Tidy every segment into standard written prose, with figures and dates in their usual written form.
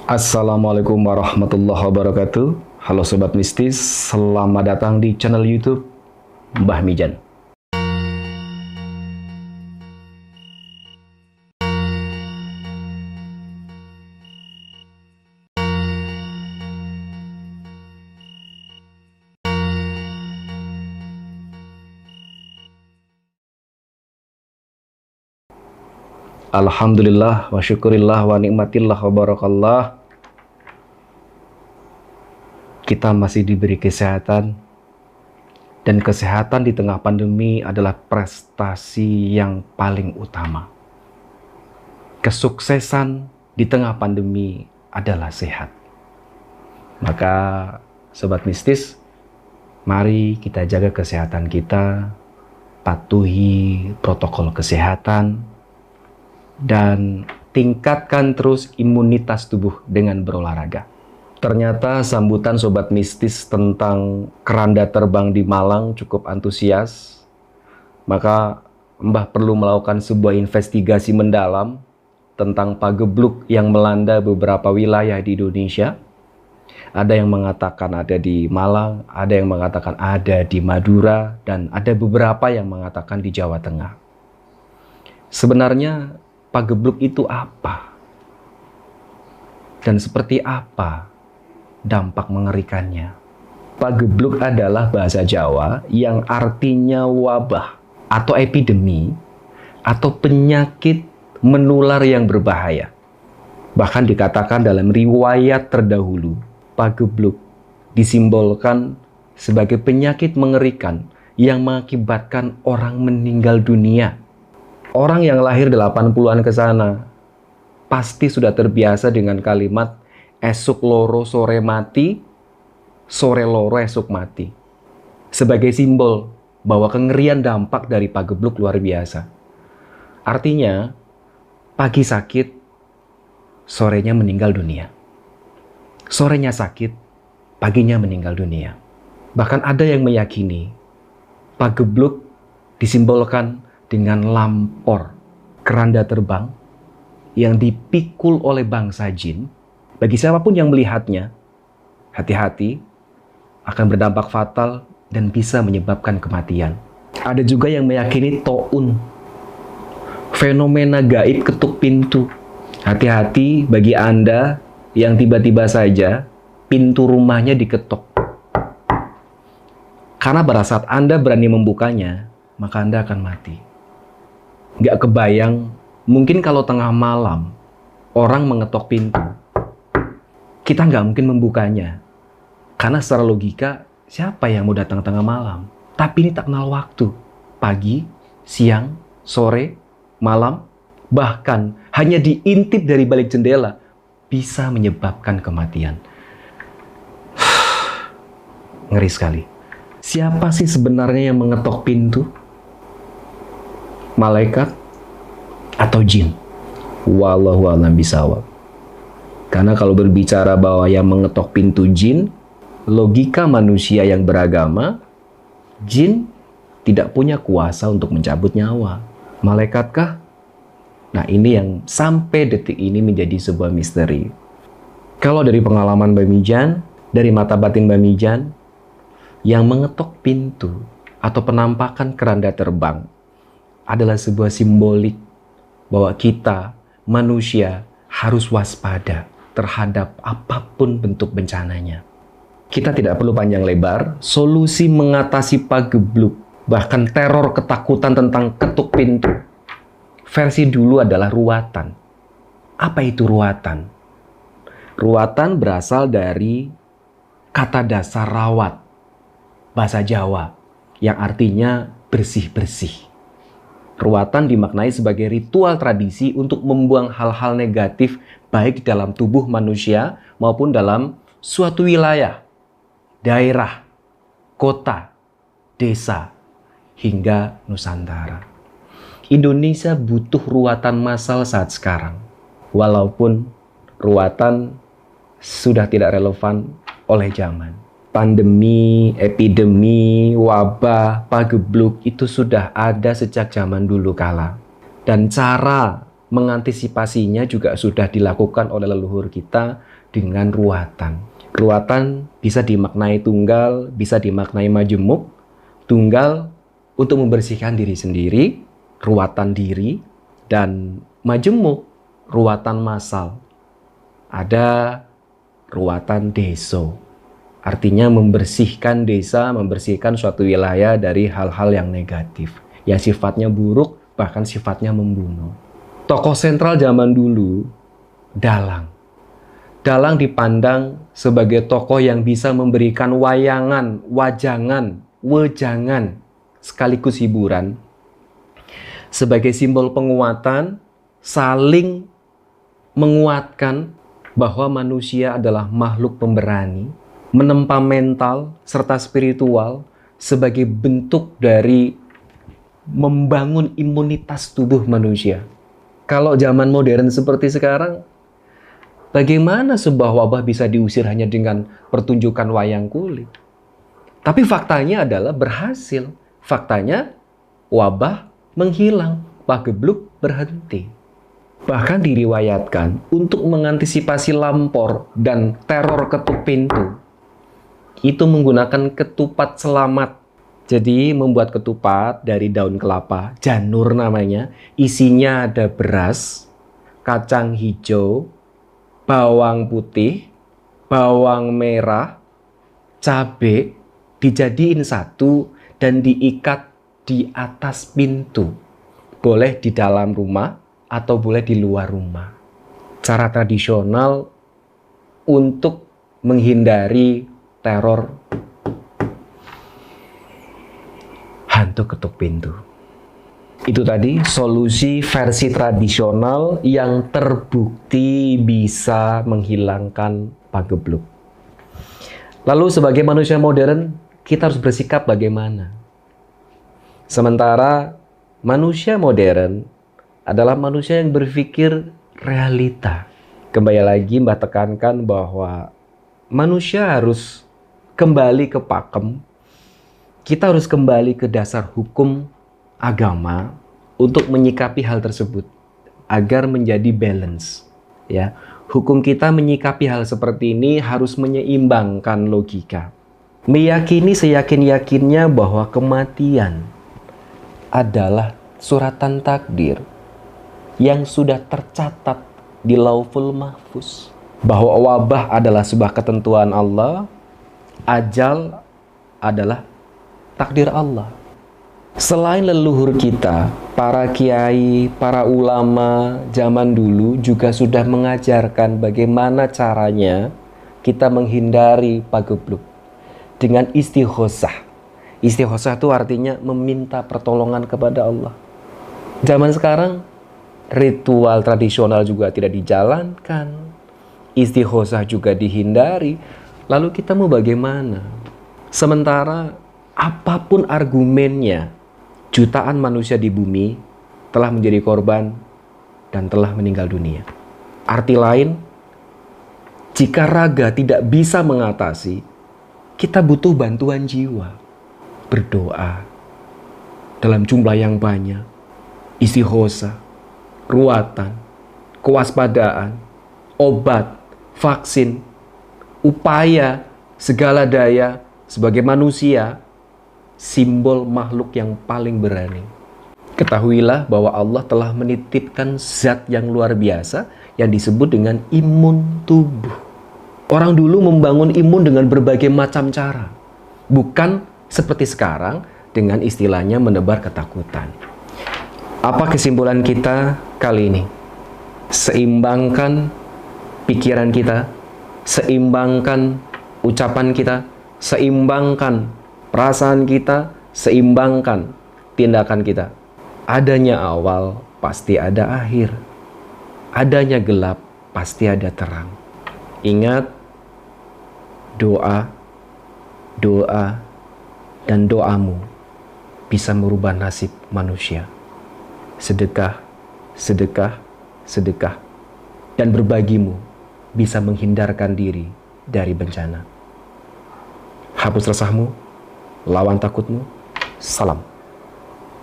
Assalamualaikum warahmatullahi wabarakatuh. Halo Sobat Mistis, selamat datang di channel YouTube Mbah Mijan. Alhamdulillah wa syukurillah wa nikmatillah wa barakallah. Kita masih diberi kesehatan, dan kesehatan di tengah pandemi adalah prestasi yang paling utama. Kesuksesan di tengah pandemi adalah sehat. Maka Sobat Mistis, mari kita jaga kesehatan kita, patuhi protokol kesehatan, dan tingkatkan terus imunitas tubuh dengan berolahraga. Ternyata sambutan Sobat Mistis tentang keranda terbang di Malang cukup antusias. Maka Mbah perlu melakukan sebuah investigasi mendalam tentang pagebluk yang melanda beberapa wilayah di Indonesia. Ada yang mengatakan ada di Malang, ada yang mengatakan ada di Madura, dan ada beberapa yang mengatakan di Jawa Tengah. Sebenarnya pagebluk itu apa? Dan seperti apa dampak mengerikannya? Pagebluk adalah bahasa Jawa yang artinya wabah atau epidemi atau penyakit menular yang berbahaya. Bahkan dikatakan dalam riwayat terdahulu, pagebluk disimbolkan sebagai penyakit mengerikan yang mengakibatkan orang meninggal dunia. Orang yang lahir 80-an ke sana pasti sudah terbiasa dengan kalimat esuk loro sore mati, sore loro esuk mati. Sebagai simbol bahwa kengerian dampak dari pagebluk luar biasa. Artinya, pagi sakit, sorenya meninggal dunia. Sorenya sakit, paginya meninggal dunia. Bahkan ada yang meyakini pagebluk disimbolkan dengan lampor, keranda terbang yang dipikul oleh bangsa jin. Bagi siapapun yang melihatnya, hati-hati, akan berdampak fatal dan bisa menyebabkan kematian. Ada juga yang meyakini to'un, fenomena gaib ketuk pintu. Hati-hati bagi Anda yang tiba-tiba saja pintu rumahnya diketok. Karena pada saat Anda berani membukanya, maka Anda akan mati. Nggak kebayang, mungkin kalau tengah malam orang mengetok pintu, kita nggak mungkin membukanya. Karena secara logika, siapa yang mau datang tengah malam? Tapi ini tak kenal waktu. Pagi, siang, sore, malam, bahkan hanya diintip dari balik jendela bisa menyebabkan kematian. Ngeri sekali. Siapa sih sebenarnya yang mengetok pintu? Malaikat atau jin? Wallahu a'lam bishawab. Karena kalau berbicara bahwa yang mengetok pintu jin, logika manusia yang beragama, jin tidak punya kuasa untuk mencabut nyawa. Malaikatkah? Nah, ini yang sampai detik ini menjadi sebuah misteri. Kalau dari pengalaman Mbah Mijan, dari mata batin Mbah Mijan, yang mengetok pintu atau penampakan keranda terbang adalah sebuah simbolik bahwa kita, manusia, harus waspada terhadap apapun bentuk bencananya. Kita tidak perlu panjang lebar, solusi mengatasi pagebluk, bahkan teror ketakutan tentang ketuk pintu. Versi dulu adalah ruatan. Apa itu ruatan? Ruatan berasal dari kata dasar rawat, bahasa Jawa, yang artinya bersih-bersih. Ruatan dimaknai sebagai ritual tradisi untuk membuang hal-hal negatif baik dalam tubuh manusia maupun dalam suatu wilayah, daerah, kota, desa, hingga Nusantara. Indonesia butuh ruatan massal saat sekarang. Walaupun ruatan sudah tidak relevan oleh zaman. Pandemi, epidemi, wabah, pagebluk itu sudah ada sejak zaman dulu kala. Dan cara mengantisipasinya juga sudah dilakukan oleh leluhur kita dengan ruatan. Ruatan bisa dimaknai tunggal, bisa dimaknai majemuk. Tunggal untuk membersihkan diri sendiri, ruatan diri, dan majemuk, ruatan massal. Ada ruatan deso, artinya membersihkan desa, membersihkan suatu wilayah dari hal-hal yang negatif, yang sifatnya buruk, bahkan sifatnya membunuh. Tokoh sentral zaman dulu, dalang. Dalang dipandang sebagai tokoh yang bisa memberikan wayangan, wajangan, wejangan, sekaligus hiburan. Sebagai simbol penguatan, saling menguatkan bahwa manusia adalah makhluk pemberani, menempa mental serta spiritual sebagai bentuk dari membangun imunitas tubuh manusia. Kalau zaman modern seperti sekarang, bagaimana sebuah wabah bisa diusir hanya dengan pertunjukan wayang kulit? Tapi faktanya adalah berhasil. Faktanya wabah menghilang, pagebluk berhenti. Bahkan diriwayatkan untuk mengantisipasi lampor dan teror ketuk pintu, itu menggunakan ketupat selamat. Jadi membuat ketupat dari daun kelapa, janur namanya, isinya ada beras, kacang hijau, bawang putih, bawang merah, cabai, dijadiin satu dan diikat di atas pintu. Boleh di dalam rumah atau boleh di luar rumah. Cara tradisional untuk menghindari teror hantu ketuk pintu. Itu tadi solusi versi tradisional yang terbukti bisa menghilangkan pagebluk. Lalu sebagai manusia modern, kita harus bersikap bagaimana? Sementara manusia modern adalah manusia yang berpikir realita. Kembali lagi Mbah tekankan bahwa manusia harus kembali ke pakem. Kita harus kembali ke dasar hukum agama untuk menyikapi hal tersebut agar menjadi balance. Ya, hukum kita menyikapi hal seperti ini harus menyeimbangkan logika. Meyakini seyakin-yakinnya bahwa kematian adalah suratan takdir yang sudah tercatat di Lauhul Mahfuz. Bahwa wabah adalah sebuah ketentuan Allah, ajal adalah takdir Allah. Selain leluhur kita, para kiai, para ulama zaman dulu juga sudah mengajarkan bagaimana caranya kita menghindari pagebluk dengan istighosah. Istighosah itu artinya meminta pertolongan kepada Allah. Zaman sekarang ritual tradisional juga tidak dijalankan, istighosah juga dihindari. Lalu kita mau bagaimana? Sementara apapun argumennya, jutaan manusia di bumi telah menjadi korban dan telah meninggal dunia. Arti lain, jika raga tidak bisa mengatasi, kita butuh bantuan jiwa. Berdoa dalam jumlah yang banyak, istighosah, ruatan, kewaspadaan, obat, vaksin, upaya, segala daya sebagai manusia, simbol makhluk yang paling berani. Ketahuilah bahwa Allah telah menitipkan zat yang luar biasa yang disebut dengan imun tubuh. Orang dulu membangun imun dengan berbagai macam cara. Bukan seperti sekarang dengan istilahnya menebar ketakutan. Apa kesimpulan kita kali ini? Seimbangkan pikiran kita, seimbangkan ucapan kita, seimbangkan perasaan kita, seimbangkan tindakan kita. Adanya awal, pasti ada akhir. Adanya gelap, pasti ada terang. Ingat, doa, dan doamu bisa merubah nasib manusia. Sedekah, dan berbagimu bisa menghindarkan diri dari bencana. Hapus resahmu, lawan takutmu. Salam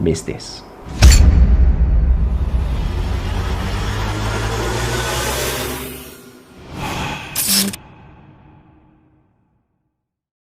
mistis.